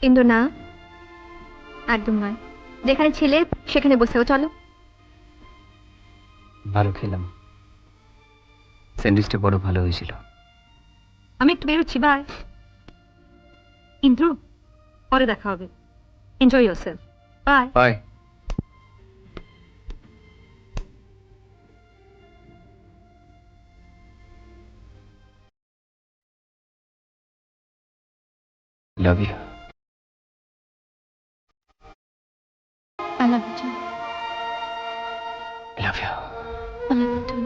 ইন্দু না, একদম নয়। যেখানে ছিলে সেখানে বসেও চলো। ভালো খেলাম, স্যান্ডউইচটা বড় ভালো হয়েছিল। আমি একটু বেরোচ্ছি, বাই। ইন্দ্র, পরে দেখা হবে। Enjoy yourself, bye. Bye. Love you. I love you too. Love you. I love you too.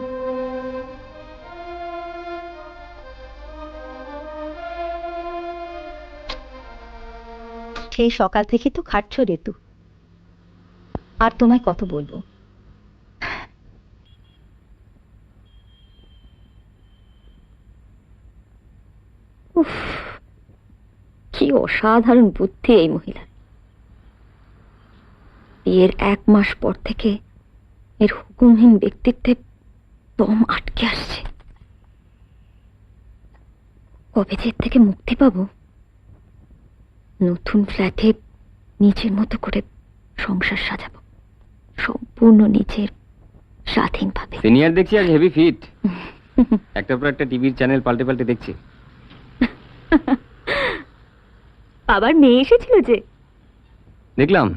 সেই সকাল থেকে তো খাটছো ঋতু, আর তোমায় কত বলবো। উফ, কি অসাধারণ বুদ্ধি এই মহিলার। বিয়ের 1 মাস পর থেকে এর হুকুমহীন ব্যক্তিত্বে দম আটকে আসছে। কবে যে এর থেকে মুক্তি পাবো। নতুন ফ্ল্যাটে নিজের মতো করে সংসার সাজাবো, সম্পূর্ণ নিজের স্বাধীনভাবে। সিনিয়র দেখছি আজ হেভি ফিট, একটার পর একটা টিভির চ্যানেল পাল্টে পাল্টে দেখছি। আবার মেয়ে এসেছিল যে, দেখলাম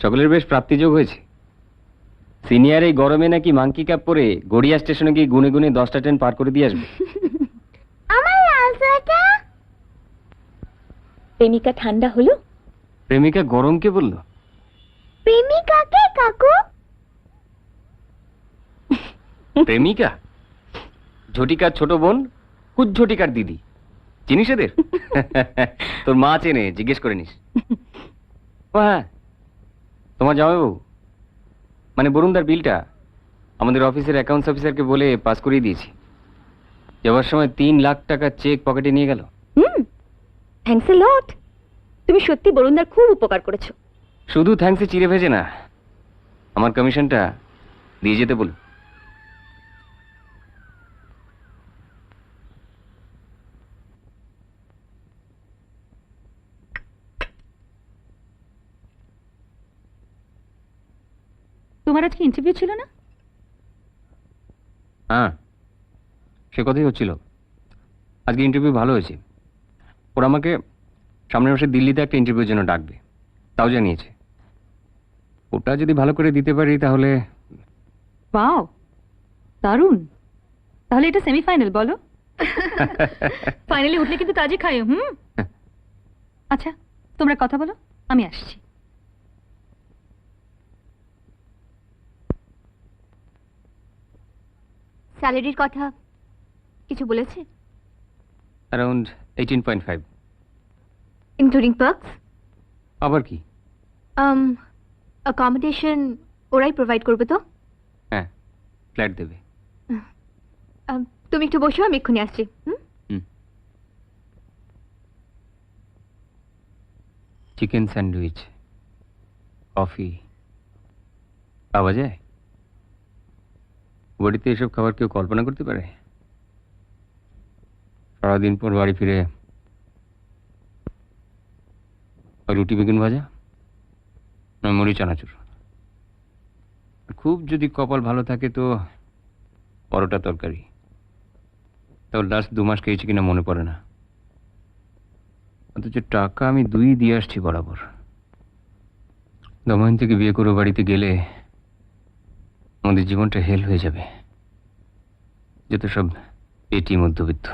সকলের বেশ প্রাপ্তিযোগ হয়েছে। সিনিয়র এই গরমে নাকি মাঙ্কি ক্যাপ পরে গড়িয়া স্টেশনে গিয়ে গুনে গুনে 10টা ট্রেন পার করে দিয়ে আসবে। প্রেমিকা ঠান্ডা হলো? প্রেমিকা গরম কে বললো? প্রেমিকাকে কাকু। প্রেমিকা ঝটিকার ছোট বোন, কুচ ঝটিকার দিদি, চিনিস এদের? তোর মা চেনে, জিজ্ঞেস করে নিস। ও হ্যাঁ, তোমার জামাইবাবু মানে বরুণদার বিলটা আমাদের অফিসের অ্যাকাউন্টস অফিসারকে বলে পাস করিয়ে দিয়েছি। যাওয়ার সময় 3 লাখ টাকা চেক পকেটে নিয়ে গেল। থ্যাঙ্কস এ লট। তুমি সত্যি বরুণদার খুব উপকার করেছো। শুধু থ্যাঙ্কসে চিড়ে ভেজে না, আমার কমিশনটা দিয়ে যেতে বলুন। তোমার আজকে ইন্টারভিউ ছিল না? হ্যাঁ, সে কথাই হচ্ছিল। আজকে ইন্টারভিউ ভালো হয়েছে। ওরা আমাকে সামনের মাসে দিল্লিতে একটা ইন্টারভিউর জন্য ডাকবে, তাও জানিয়েছে। ওটা যদি ভালো করে দিতে পারি তাহলে। ওয়াও, দারুণ। তাহলে এটা সেমিফাইনাল বলো। ফাইনালি উঠলে কিন্তু তাজই খাইও। আচ্ছা, তোমরা কথা বলো, আমি আসছি। স্যালারির কথা কিছু বলেছে? অ্যারাউন্ড 18.5। Including parks? আবার কি? অ্যাকোমোডেশন ওরাই প্রোভাইড করবে তো? হ্যাঁ, ফ্ল্যাট দেবে। তুমি একটু বসো, আমি এক্ষুনি আসছি। চিকেন স্যান্ডউইচ, কফি পাওয়া যায়? বাড়িতে এসব খাবার কেউ কল্পনা করতে পারে? সারাদিন পর বাড়ি ফিরে রুটি বেগুন ভাজা, মুড়ি চানাচুর। খুব যদি কপাল ভালো থাকে তো পরোটা তরকারি। তাও লাস্ট 2 মাস খেয়েছি কিনা মনে পড়ে না। অথচ টাকা আমি 2 দিয়ে আসছি বরাবর। দমন থেকে বিয়ে করে বাড়িতে গেলে আমাদের জীবনটা হেল হয়ে যাবে, যত সব পেটি মধ্যবিত্ত।